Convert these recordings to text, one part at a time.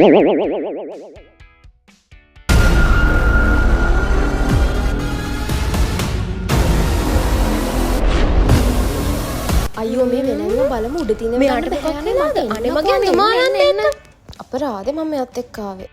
අයියෝ මේ වෙනම බලමු උඩ තියෙන මෙයාට මොකක් වෙනවද? අනේ මගේ අතුමා යන්න එන්න. අපරාධේ මම මෙයත් එක්ක ආවේ.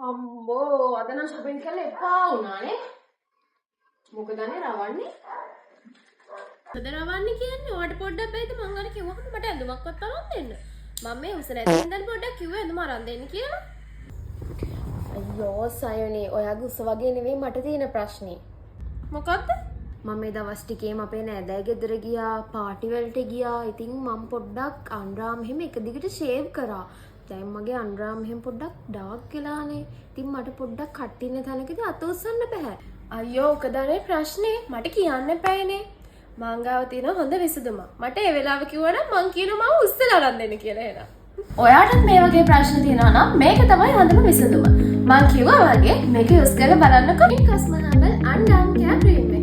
අම්බෝ අද නම් shopping කරලා එපා වුණානේ. මොකද අනේ රවන්නේ? මොකද රවන්නේ කියන්නේ? ඔයාට පොඩ්ඩක් බෑද මං අර කිව්වම මට ඇඳුමක්වත් අරන් දෙන්න. මම මේ උසර ඇතුලේ ඉඳන් පොඩ්ඩක් කිව්වා ඇඳුම අරන් දෙන්න කියලා. අයියෝ සයෝනේ ඔයාගේ උස වගේ නෙවෙයි මට තියෙන ප්‍රශ්නේ. මොකද්ද? මම මේ දවස් ටිකේම අපේ නෑදෑ ගෙදර ගියා, පාටි වලට ගියා. ඉතින් මම පොඩ්ඩක් අන්රාම් එහෙම එක දිගට ෂේව් කරා. දැන් මගේ අන්රාම් එහෙම පොඩ්ඩක් ඩාර්ක් වෙලානේ. ඉතින් මට පොඩ්ඩක් කට්ටින තැනකදී අත උස්සන්න බෑ. අයියෝ ඔකදනේ ප්‍රශ්නේ. මට කියන්න එපානේ. මං ගාව තියෙන හොඳ විසඳුමක්. මට ඒ වෙලාව කිව්වනම් මං කියනවා මම උස්සලා අරන් දෙන්න කියලා එහෙනම්. ඔයාටත් මේ වගේ ප්‍රශ්න තියෙනවා නම් මේක තමයි හොඳම විසඳුම. මං කිව්වා වගේ මේක යූස් කරලා බලන්නකෝ. කස්මනාබල් අන්රාම් කෙයා ක්‍රීම්